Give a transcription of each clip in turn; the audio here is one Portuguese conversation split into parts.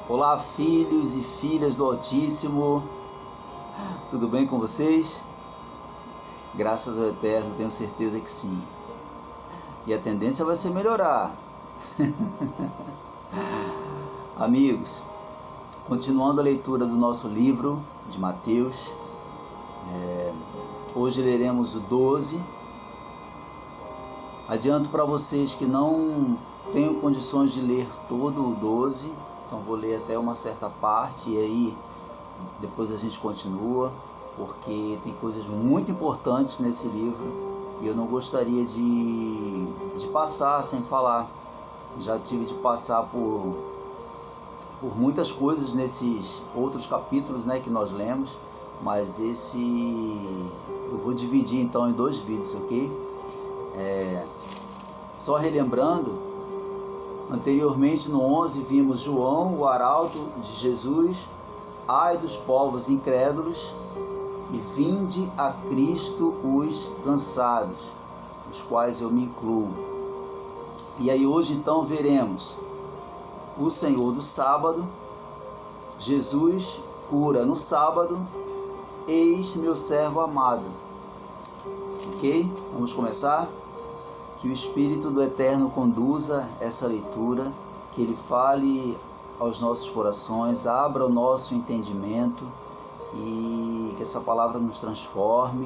Olá, filhos e filhas do Altíssimo, tudo bem com vocês? Graças ao Eterno, tenho certeza que sim. E a tendência vai ser melhorar. Amigos, continuando a leitura do nosso livro de Mateus, hoje leremos o 12. Adianto para vocês que não tenho condições de ler todo o 12, então vou ler até uma certa parte e aí depois a gente continua, porque tem coisas muito importantes nesse livro e eu não gostaria de passar sem falar. Já tive de passar por muitas coisas nesses outros capítulos, que nós lemos, mas esse eu vou dividir então em 2 vídeos, ok? Só relembrando, anteriormente no 11 vimos João, o arauto de Jesus: ai dos povos incrédulos, e vinde a Cristo os cansados, os quais eu me incluo. E aí hoje então veremos o Senhor do sábado. Jesus cura no sábado: eis meu servo amado. Ok? Vamos começar? Que o Espírito do Eterno conduza essa leitura, que Ele fale aos nossos corações, abra o nosso entendimento e que essa palavra nos transforme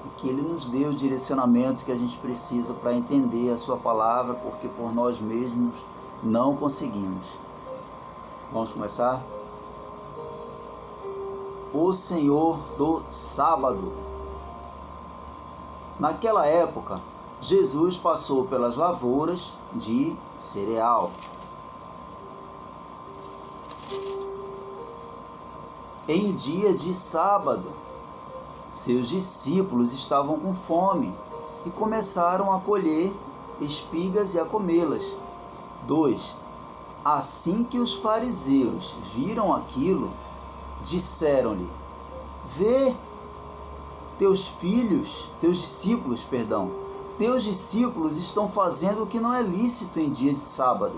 e que Ele nos dê o direcionamento que a gente precisa para entender a sua palavra, porque por nós mesmos não conseguimos. Vamos começar? O Senhor do sábado. Naquela época, Jesus passou pelas lavouras de cereal. Em dia de sábado, seus discípulos estavam com fome e começaram a colher espigas e a comê-las. 2. Assim que os fariseus viram aquilo, disseram-lhe: vê, teus discípulos estão fazendo o que não é lícito em dia de sábado.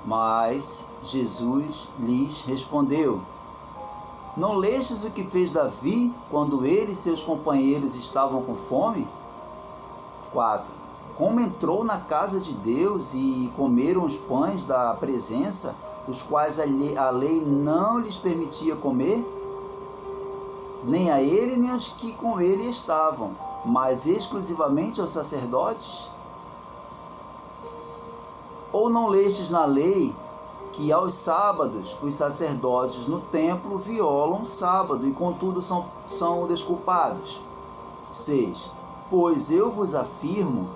Mas Jesus lhes respondeu: não lestes o que fez Davi quando ele e seus companheiros estavam com fome? 4. Como entrou na casa de Deus e comeram os pães da presença, os quais a lei não lhes permitia comer? Nem a ele, nem aos que com ele estavam, mas exclusivamente aos sacerdotes? Ou não lestes na lei que aos sábados os sacerdotes no templo violam o sábado e contudo são desculpados? 6. Pois eu vos afirmo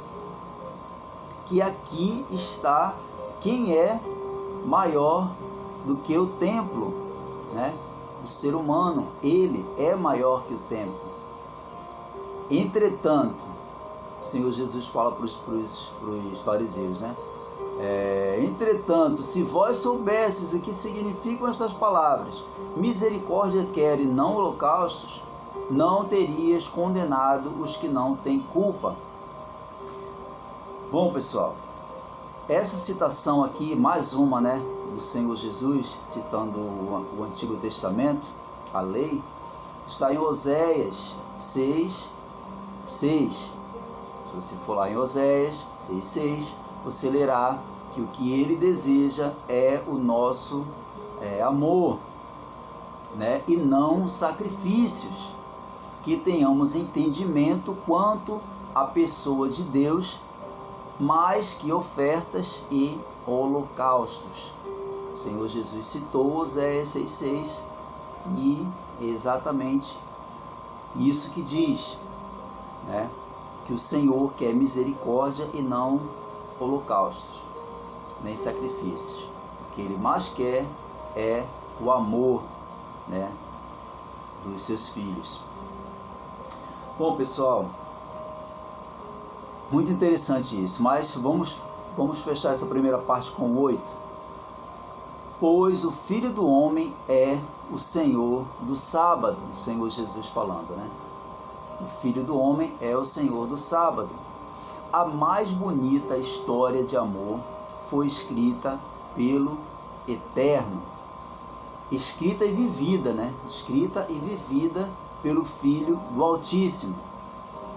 que aqui está quem é maior do que o templo, O ser humano, ele é maior que o templo. Entretanto, o Senhor Jesus fala para os fariseus, entretanto, se vós soubesses o que significam estas palavras, misericórdia quero e não holocaustos, não terias condenado os que não têm culpa. Bom, pessoal, essa citação aqui, mais uma, do Senhor Jesus, citando o Antigo Testamento, a lei, está em Oséias 6:6. Se você for lá em Oséias 6:6, você lerá que o que ele deseja é o nosso amor, e não sacrifícios, que tenhamos entendimento quanto à pessoa de Deus, mais que ofertas e holocaustos. O Senhor Jesus citou Oséias 6:6 e é exatamente isso que diz, que o Senhor quer misericórdia e não holocaustos, nem sacrifícios. O que Ele mais quer é o amor, dos seus filhos. Bom, pessoal, muito interessante isso, mas vamos fechar essa primeira parte com 8. Pois o Filho do Homem é o Senhor do sábado, o Senhor Jesus falando, O Filho do Homem é o Senhor do sábado. A mais bonita história de amor foi escrita pelo Eterno. escrita e vivida, né? Escrita e vivida pelo Filho do Altíssimo.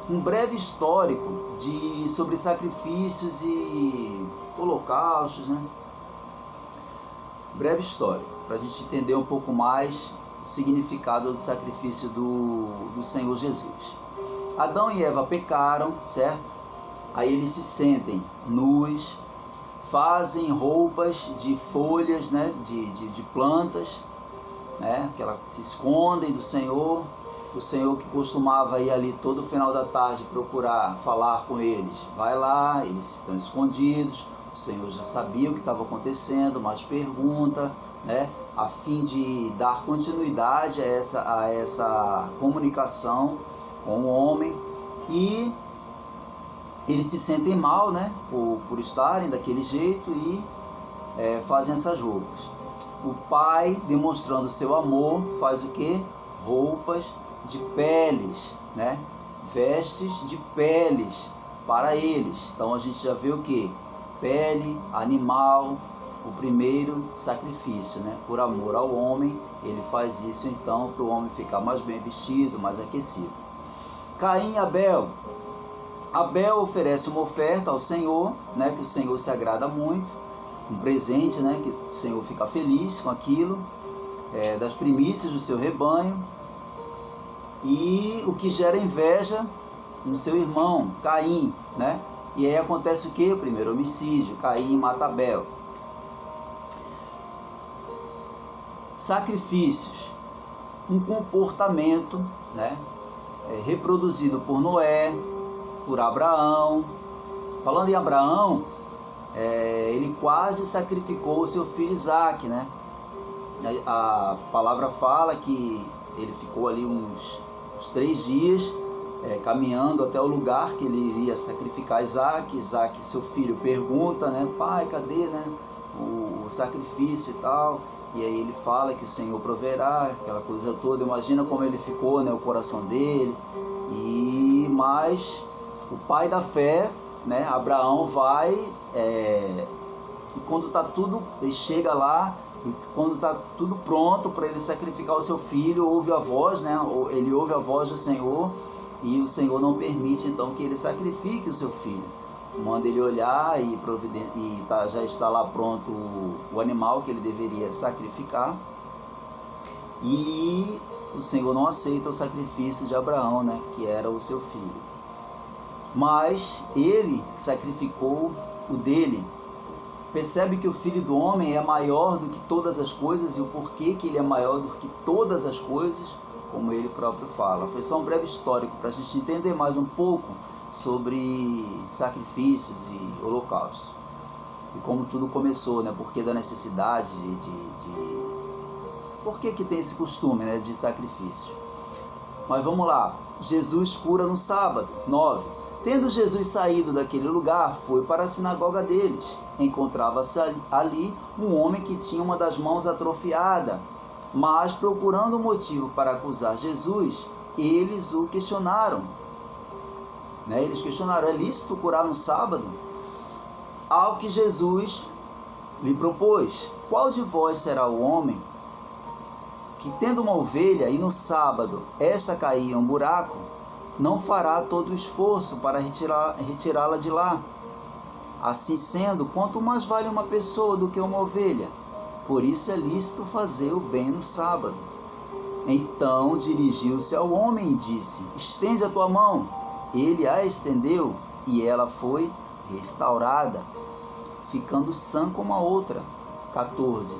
Um breve histórico sobre sacrifícios e holocaustos, né? Breve histórico, para a gente entender um pouco mais o significado do sacrifício do Senhor Jesus. Adão e Eva pecaram, certo? Aí eles se sentem nus, fazem roupas de folhas, né? de plantas, né? Que elas se escondem do Senhor. O Senhor, que costumava ir ali todo final da tarde procurar falar com eles, vai lá, eles estão escondidos. O Senhor já sabia o que estava acontecendo, mas pergunta, né, a fim de dar continuidade a essa comunicação com o homem. E eles se sentem mal, né, por estarem daquele jeito e fazem essas roupas. O pai, demonstrando seu amor, faz o quê? Roupas de peles, né? Vestes de peles para eles. Então a gente já vê o que? Pele, animal, o primeiro sacrifício, né? Por amor ao homem, ele faz isso então para o homem ficar mais bem vestido, mais aquecido. Caim e Abel. Abel oferece uma oferta ao Senhor, né? Que o Senhor se agrada muito, um presente, né? Que o Senhor fica feliz com aquilo, das primícias do seu rebanho. E o que gera inveja no seu irmão, Caim, né? E aí acontece o que? O primeiro homicídio, Caim mata Abel. Sacrifícios, um comportamento, né? Reproduzido por Noé, por Abraão. Falando em Abraão, ele quase sacrificou o seu filho Isaque, né? A palavra fala que ele ficou ali uns 3 dias caminhando até o lugar que ele iria sacrificar Isaque. Isaque, seu filho, pergunta, né, pai, cadê, né, o sacrifício e tal? E aí ele fala que o Senhor proverá, aquela coisa toda. Imagina como ele ficou, né, o coração dele. Mas o pai da fé, né, Abraão, vai e quando está tudo, ele chega lá. E quando está tudo pronto para ele sacrificar o seu filho, ouve a voz, né? Ele ouve a voz do Senhor e o Senhor não permite então que ele sacrifique o seu filho. Manda ele olhar e já está lá pronto o animal que ele deveria sacrificar. E o Senhor não aceita o sacrifício de Abraão, né? Que era o seu filho. Mas ele sacrificou o dele. Percebe que o Filho do Homem é maior do que todas as coisas, e o porquê que ele é maior do que todas as coisas, como ele próprio fala. Foi só um breve histórico para a gente entender mais um pouco sobre sacrifícios e holocaustos. E como tudo começou, né? Por que da necessidade Por que tem esse costume, né, de sacrifício? Mas vamos lá. Jesus cura no sábado. 9. Tendo Jesus saído daquele lugar, foi para a sinagoga deles. Encontrava-se ali um homem que tinha uma das mãos atrofiada. Mas, procurando um motivo para acusar Jesus, eles o questionaram. Eles questionaram, é lícito curar no sábado? Ao que Jesus lhe propôs, qual de vós será o homem que, tendo uma ovelha e no sábado esta cair em um buraco, não fará todo o esforço para retirá-la de lá? Assim sendo, quanto mais vale uma pessoa do que uma ovelha? Por isso é lícito fazer o bem no sábado. Então dirigiu-se ao homem e disse, estende a tua mão. Ele a estendeu e ela foi restaurada, ficando sã como a outra. 14.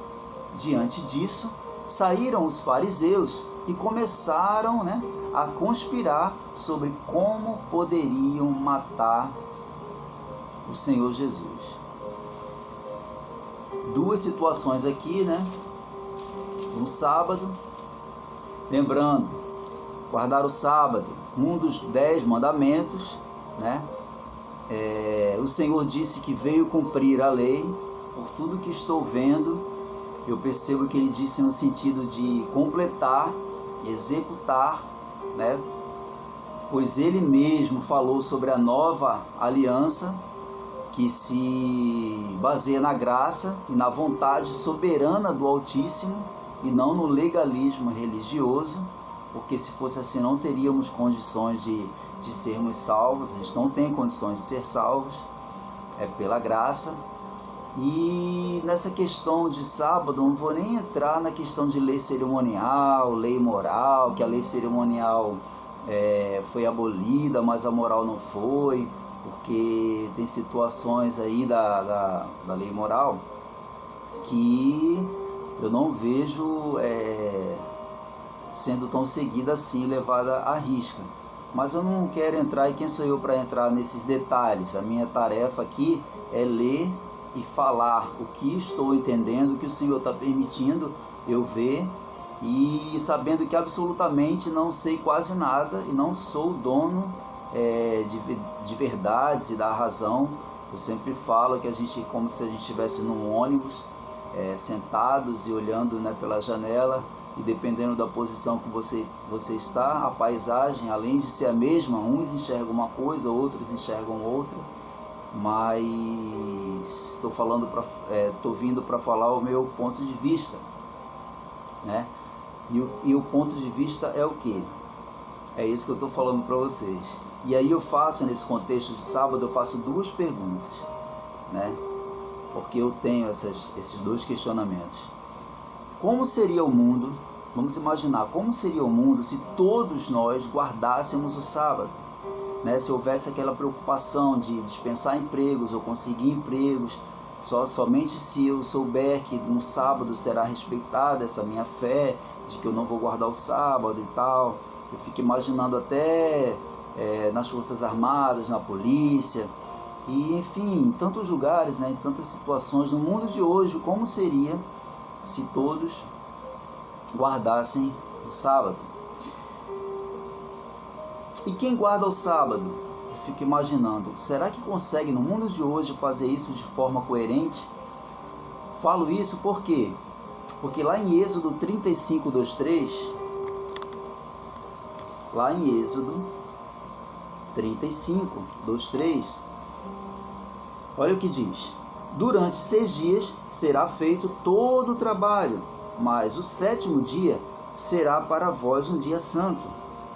Diante disso, saíram os fariseus e começaram, a conspirar sobre como poderiam matar o Senhor Jesus. Duas situações aqui, no sábado. Lembrando, guardar o sábado, um dos 10 mandamentos, o Senhor disse que veio cumprir a lei. Por tudo que estou vendo, eu percebo que ele disse no sentido de completar, executar, pois ele mesmo falou sobre a nova aliança que se baseia na graça e na vontade soberana do Altíssimo. e não no legalismo religioso, porque se fosse assim não teríamos condições de sermos salvos. A gente não tem condições de ser salvos, é pela graça. E nessa questão de sábado, não vou nem entrar na questão de lei cerimonial, lei moral, que a lei cerimonial foi abolida, mas a moral não foi, porque tem situações aí da lei moral que eu não vejo sendo tão seguida assim, levada à risca. Mas eu não quero entrar, e quem sou eu para entrar nesses detalhes? A minha tarefa aqui é ler e falar o que estou entendendo, o que o Senhor está permitindo eu ver, e sabendo que absolutamente não sei quase nada e não sou dono de verdades e da razão. Eu sempre falo que a gente, como se a gente estivesse num ônibus, sentados e olhando, pela janela, e dependendo da posição que você está, a paisagem, além de ser a mesma, uns enxergam uma coisa, outros enxergam outra, mas estou vindo para falar o meu ponto de vista, né? E o ponto de vista é o quê? É isso que eu estou falando para vocês. E aí eu faço, nesse contexto de sábado, eu faço duas perguntas, né? Porque eu tenho esses dois questionamentos. Como seria o mundo, vamos imaginar, como seria o mundo se todos nós guardássemos o sábado? Se houvesse aquela preocupação de dispensar empregos ou conseguir empregos, somente se eu souber que no sábado será respeitada essa minha fé, de que eu não vou guardar o sábado e tal. Eu fico imaginando até nas Forças Armadas, na polícia, e enfim, em tantos lugares, em tantas situações, no mundo de hoje, como seria se todos guardassem o sábado? E quem guarda o sábado? Eu fico imaginando, será que consegue no mundo de hoje fazer isso de forma coerente? Falo isso por quê? Porque lá em Êxodo 35, 2:3, lá em Êxodo 35, 2:3, olha o que diz: durante 6 dias será feito todo o trabalho, mas o 7º dia será para vós um dia santo,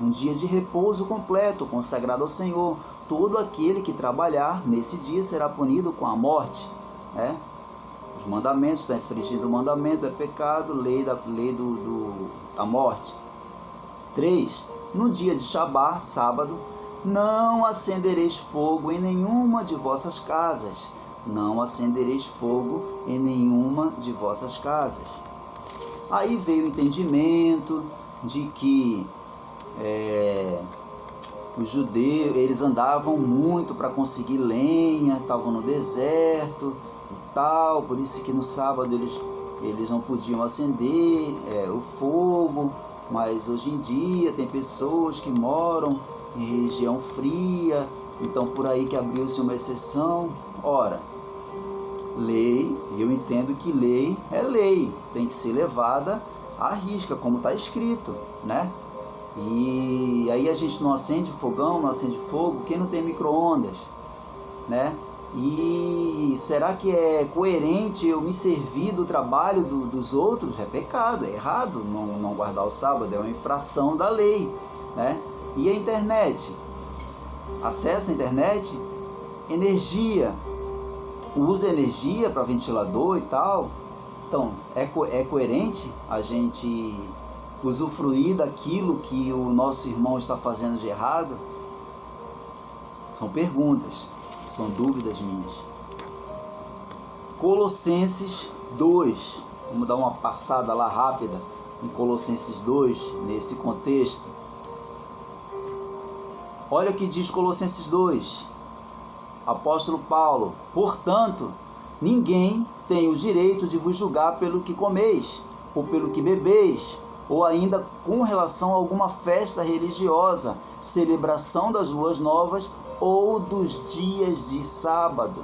um dia de repouso completo, consagrado ao Senhor. Todo aquele que trabalhar nesse dia será punido com a morte. Os mandamentos, está infringindo o mandamento, é pecado, lei da morte. 3. No dia de Shabá, sábado, não acendereis fogo em nenhuma de vossas casas. Não acendereis fogo em nenhuma de vossas casas. Aí veio o entendimento de que os judeus, eles andavam muito para conseguir lenha, estavam no deserto e tal, por isso que no sábado eles não podiam acender o fogo. Mas hoje em dia tem pessoas que moram em região fria, então por aí que abriu-se uma exceção. Ora, lei, eu entendo que lei é lei, tem que ser levada à risca, como está escrito, E aí a gente não acende fogão, não acende fogo, quem não tem micro-ondas, E será que é coerente eu me servir do trabalho dos outros? É pecado, é errado não guardar o sábado, é uma infração da lei, E a internet? Acesso à internet? Energia, usa energia para ventilador e tal. Então, é coerente a gente usufruir daquilo que o nosso irmão está fazendo de errado? São perguntas, são dúvidas minhas. Colossenses 2, vamos dar uma passada lá rápida em Colossenses 2, nesse contexto. Olha o que diz Colossenses 2, apóstolo Paulo: portanto, ninguém tem o direito de vos julgar pelo que comeis, ou pelo que bebeis, ou ainda com relação a alguma festa religiosa, celebração das luas novas ou dos dias de sábado.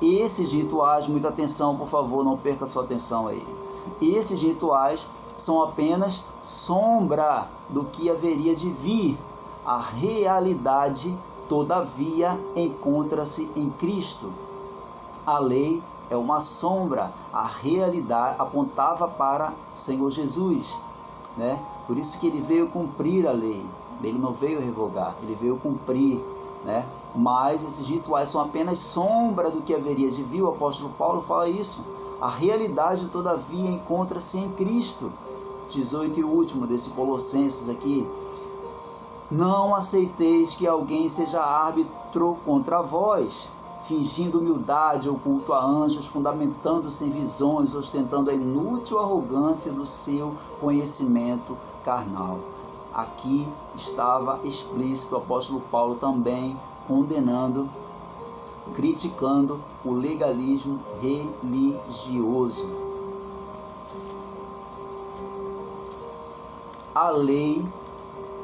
Esses rituais, muita atenção, por favor, não perca sua atenção aí. Esses rituais são apenas sombra do que haveria de vir. A realidade, todavia, encontra-se em Cristo. A lei é uma sombra. A realidade apontava para o Senhor Jesus, né? Por isso que ele veio cumprir a lei. Ele não veio revogar, ele veio cumprir, né? Mas esses rituais são apenas sombra do que haveria de vir. O apóstolo Paulo fala isso. A realidade, todavia, encontra-se em Cristo. 18 e último desse Colossenses aqui. Não aceiteis que alguém seja árbitro contra vós, fingindo humildade ou culto a anjos, fundamentando-se em visões, ostentando a inútil arrogância do seu conhecimento carnal. Aqui estava explícito o apóstolo Paulo também condenando, criticando o legalismo religioso. A lei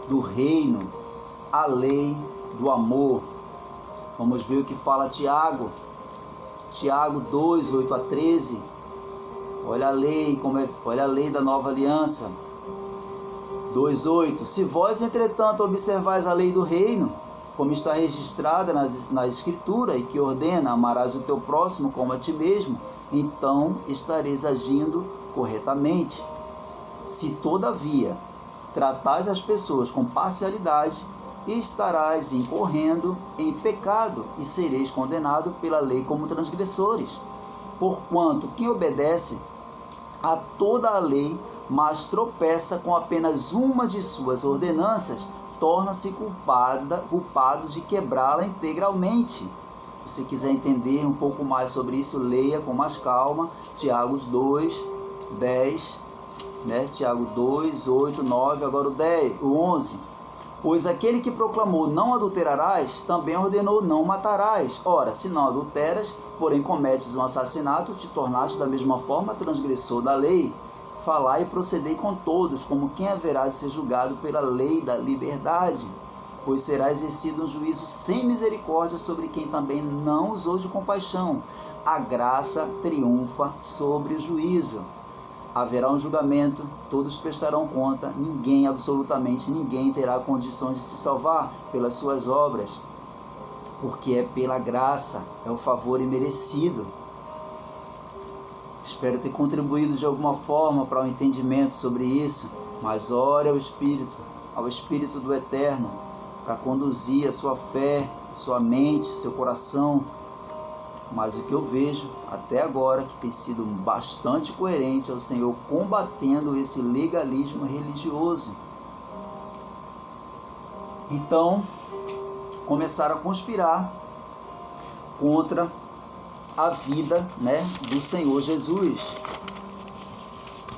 do reino, a lei do amor. Vamos ver o que fala Tiago. Tiago 2, 8 a 13. Olha a lei, olha a lei da nova aliança. 2:8. Se vós, entretanto, observais a lei do reino, como está registrada na Escritura, e que ordena: amarás o teu próximo como a ti mesmo, então estareis agindo corretamente. Se, todavia, tratais as pessoas com parcialidade, estarás incorrendo em pecado e sereis condenado pela lei como transgressores. Porquanto quem obedece a toda a lei, mas tropeça com apenas uma de suas ordenanças, torna-se culpado de quebrá-la integralmente. Se quiser entender um pouco mais sobre isso, leia com mais calma Tiago 2, 10, né? Tiago 2, 8, 9, agora o 11. Pois aquele que proclamou não adulterarás, também ordenou não matarás. Ora, se não adulteras, porém cometes um assassinato, te tornaste da mesma forma transgressor da lei. Falai e procedei com todos, como quem haverá de ser julgado pela lei da liberdade. Pois será exercido um juízo sem misericórdia sobre quem também não usou de compaixão. A graça triunfa sobre o juízo. Haverá um julgamento, todos prestarão conta, ninguém, absolutamente ninguém, terá condições de se salvar pelas suas obras, porque é pela graça, é o favor imerecido. Espero ter contribuído de alguma forma para o entendimento sobre isso, mas ore ao Espírito do Eterno, para conduzir a sua fé, a sua mente, seu coração. Mas o que eu vejo até agora, que tem sido bastante coerente, é o Senhor combatendo esse legalismo religioso. Então, começaram a conspirar contra a vida, né, do Senhor Jesus.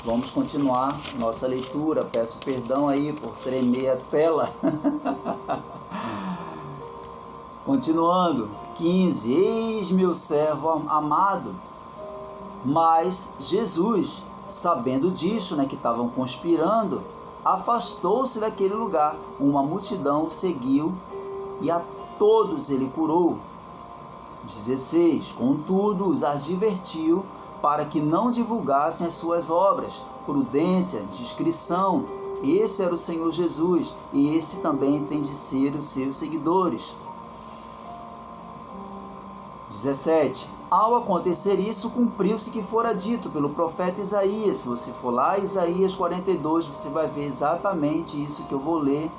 Vamos continuar nossa leitura. Peço perdão aí por tremer a tela. Continuando, 15. Eis meu servo amado. Mas Jesus, sabendo disso, né, que estavam conspirando, afastou-se daquele lugar. Uma multidão o seguiu e a todos ele curou. 16. Contudo, os advertiu para que não divulgassem as suas obras. Prudência, discrição. Esse era o Senhor Jesus e esse também tem de ser os seus seguidores. 17. Ao acontecer isso, cumpriu-se que fora dito pelo profeta Isaías. Se você for lá, Isaías 42, você vai ver exatamente isso que eu vou ler.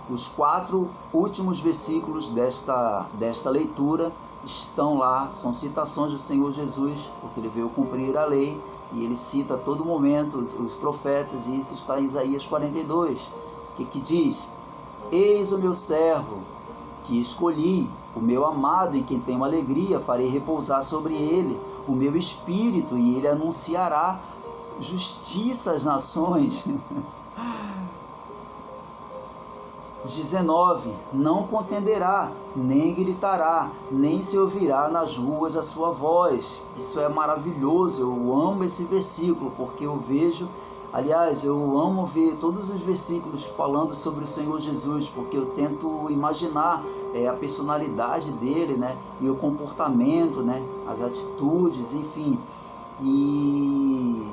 Os 4 últimos versículos desta leitura estão lá, são citações do Senhor Jesus, porque ele veio cumprir a lei, e ele cita a todo momento os profetas, e isso está em Isaías 42, que diz: Eis o meu servo, que escolhi, o meu amado, em quem tenho alegria, farei repousar sobre ele o meu espírito, e ele anunciará justiça às nações. 19. Não contenderá, nem gritará, nem se ouvirá nas ruas a sua voz. Isso é maravilhoso, eu amo esse versículo, porque eu vejo, aliás, eu amo ver todos os versículos falando sobre o Senhor Jesus, porque eu tento imaginar a personalidade dele, né, e o comportamento, né, as atitudes, enfim. E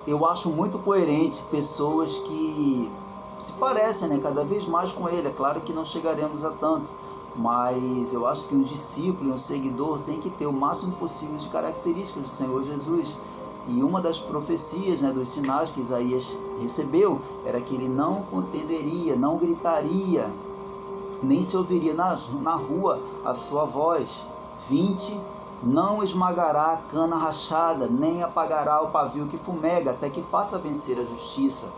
eu acho muito coerente pessoas que se parecem, né, cada vez mais com ele. É claro que não chegaremos a tanto, mas eu acho que um discípulo e um seguidor tem que ter o máximo possível de características do Senhor Jesus. E uma das profecias, dos sinais que Isaías recebeu, era que ele não contenderia, não gritaria, nem se ouviria na rua a sua voz. 20, não esmagará a cana rachada, nem apagará o pavio que fumega, até que faça vencer a justiça.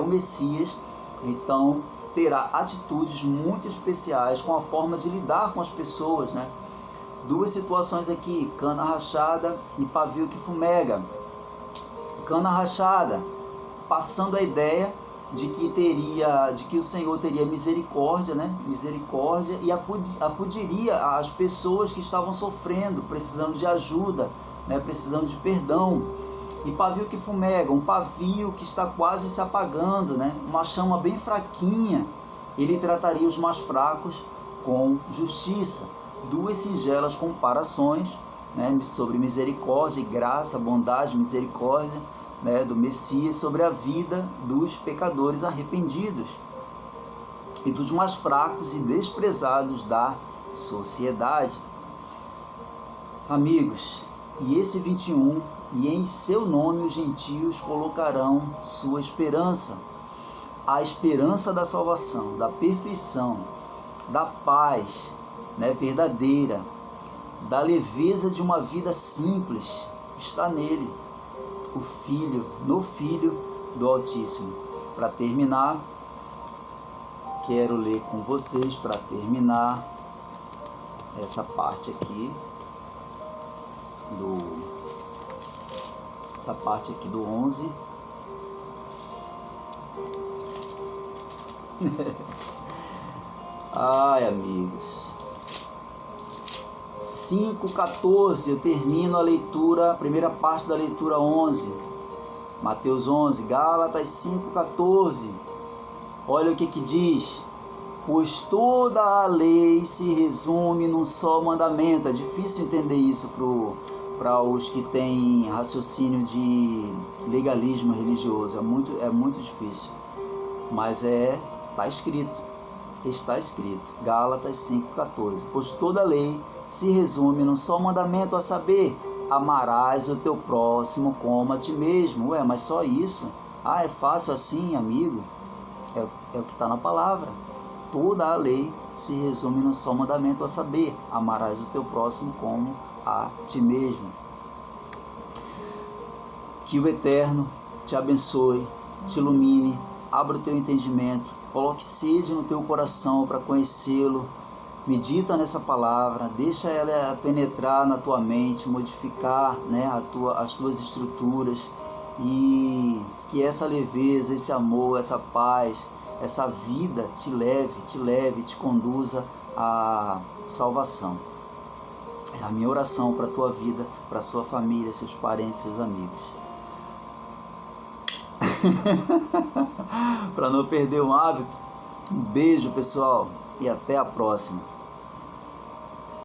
O Messias, então, terá atitudes muito especiais com a forma de lidar com as pessoas. Duas situações aqui, cana rachada e pavio que fumega. Cana rachada, passando a ideia de que o Senhor teria misericórdia, misericórdia, e acudiria às pessoas que estavam sofrendo, precisando de ajuda, precisando de perdão. E pavio que fumega, um pavio que está quase se apagando, uma chama bem fraquinha. Ele trataria os mais fracos com justiça. Duas singelas comparações, sobre misericórdia e graça, bondade, misericórdia, do Messias sobre a vida dos pecadores arrependidos e dos mais fracos e desprezados da sociedade. Amigos, e esse 21, e em seu nome os gentios colocarão sua esperança. A esperança da salvação, da perfeição, da paz, verdadeira, da leveza de uma vida simples, está nele, no Filho do Altíssimo. Para terminar, quero ler com vocês, para terminar, essa parte aqui do 11. Ai, amigos. 5,14, eu termino a leitura, a primeira parte da leitura 11. Mateus 11, Gálatas 5,14. Olha o que diz. Pois toda a lei se resume num só mandamento. É difícil entender isso para os que têm raciocínio de legalismo religioso. É muito difícil. Mas está escrito. Gálatas 5,14. Pois toda a lei se resume num só mandamento, a saber, amarás o teu próximo como a ti mesmo. Mas só isso? É fácil assim, amigo? É o que está na palavra. Toda a lei se resume num só mandamento, a saber, amarás o teu próximo como a ti mesmo. Que o Eterno te abençoe, te ilumine, abra o teu entendimento, coloque sede no teu coração para conhecê-lo. Medita nessa palavra, deixa ela penetrar na tua mente, modificar as tuas estruturas, e que essa leveza, esse amor, essa paz, essa vida te leve, te conduza à salvação. É a minha oração para a tua vida, para a sua família, seus parentes, seus amigos. Para não perder um hábito, um beijo, pessoal, e até a próxima.